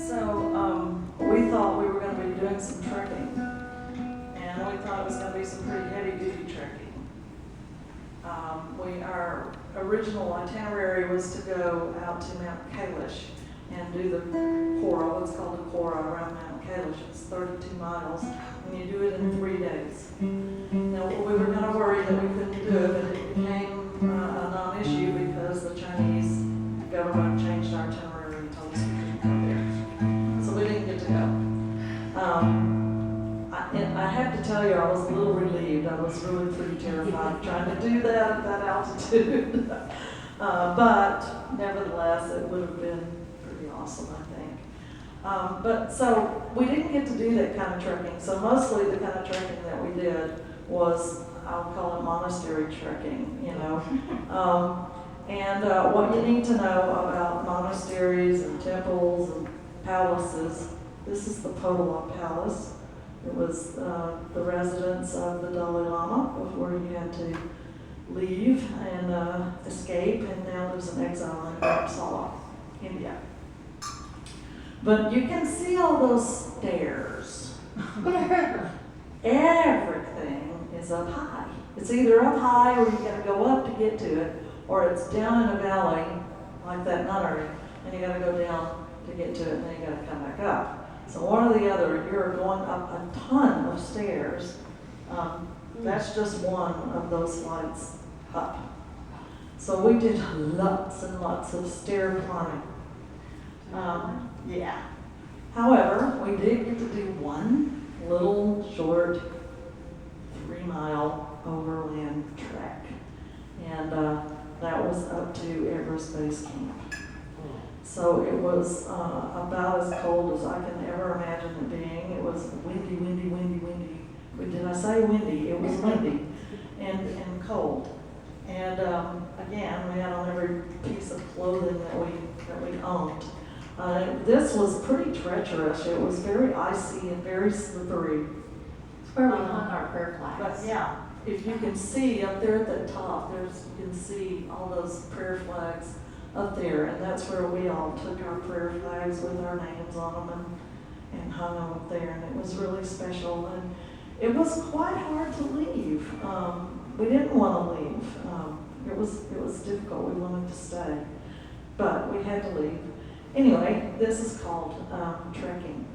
We thought we were going to be doing some trekking, and we thought it was going to be some pretty heavy-duty trekking. Our original itinerary was to go out to Mount Kalish and do the Kora, what's called the Kora around Mount Kalish. It's 32 miles, and you do it in 3 days. Now, we were kind of worried that we couldn't do it, but it became a non-issue because the Chinese government changed our itinerary and told us we couldn't go there. So we didn't get to go. I have to tell you, I was a little relieved. I was really pretty terrified trying to do that at that altitude. But nevertheless, it would have been pretty awesome, I think. So we didn't get to do that kind of trekking. So mostly the kind of trekking that we did was, I'll call it monastery trekking, you know. What you need to know about monasteries and temples and palaces, this is the Potala Palace. It was the residence of the Dalai Lama before he had to leave and escape, and now lives in exile in Uppsala, India. But you can see all those stairs. Everything is up high. It's either up high or you gotta go up to get to it, or it's down in a valley like that nunnery, and you gotta go down to get to it, and then you gotta come back up. So one or the other, you're going up a ton of stairs. That's just one of those flights up. So we did lots and lots of stair climbing. Yeah. However, we did get to do one little short 3-mile overland trek. And that was up to Everest Base Camp. So it was about as cold as I can ever imagine it being. It was windy, windy, windy, windy. But did I say windy? It was windy and cold. And again, we had on every piece of clothing that we owned. This was pretty treacherous. It was very icy and very slippery. It's where we hung our prayer flags. But yeah, if you can see up there at the top, you can see all those prayer flags up there, and that's where we all took our prayer flags with our names on them and hung them up there, and it was really special. And it was quite hard to leave. We didn't want to leave. It was difficult. We wanted to stay, but we had to leave. Anyway, this is called trekking.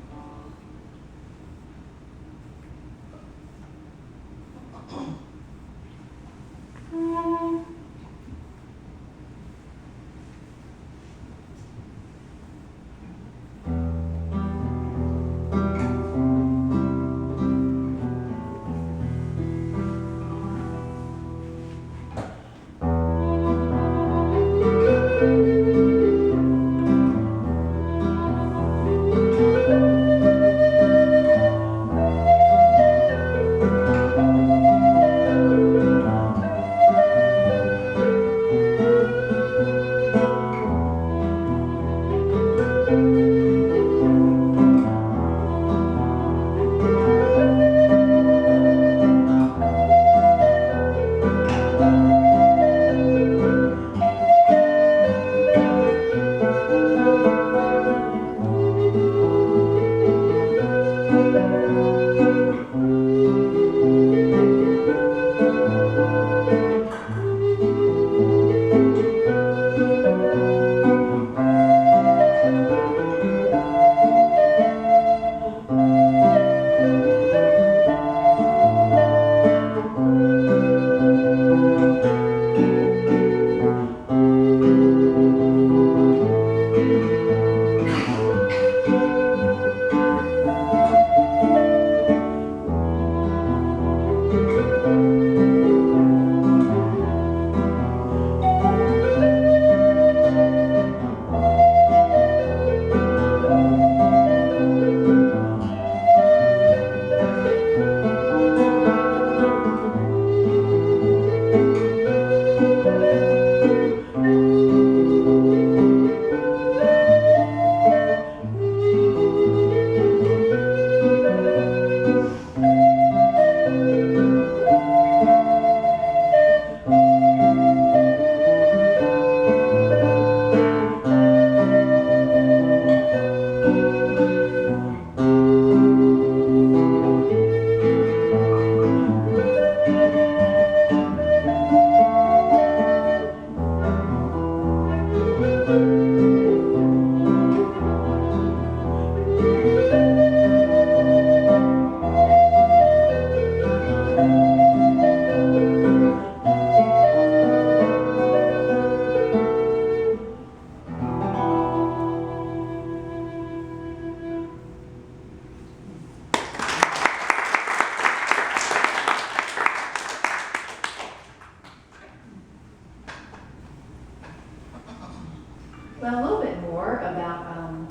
Well, a little bit more about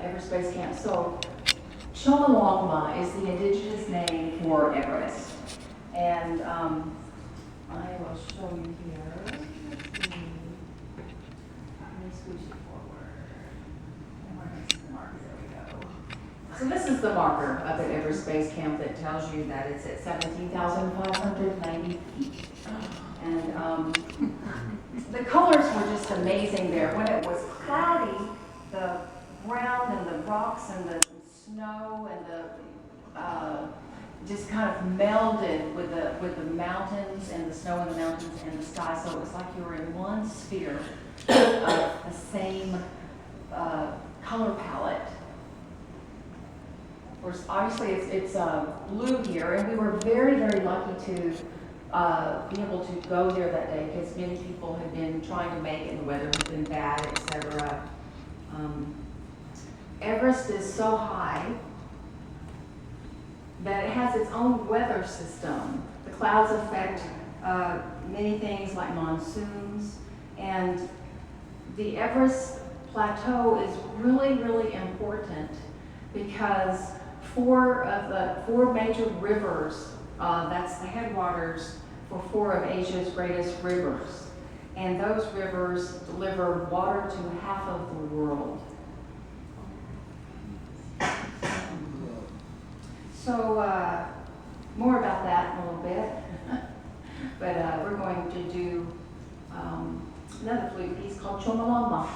Everest Base Camp. So, Chomolungma is the indigenous name for Everest. And I will show you here. Let's see. Let me switch it forward. And where is the marker? There we go. So this is the marker up at Everest Base Camp that tells you that it's at 17,590 feet. And the colors were just amazing there. When it was cloudy, the brown and the rocks and the snow and the just kind of melded with the mountains and the snow and the mountains and the sky. So it was like you were in one sphere of the same color palette. Of course, obviously it's blue here, and we were very, very lucky to be able to go there that day because many people had been trying to make it and the weather had been bad, etc. Everest is so high that it has its own weather system. The clouds affect many things like monsoons, and the Everest Plateau is really, really important because four major rivers, that's the headwaters for four of Asia's greatest rivers. And those rivers deliver water to half of the world. So more about that in a little bit. But we're going to do another flute piece called Chomolungma.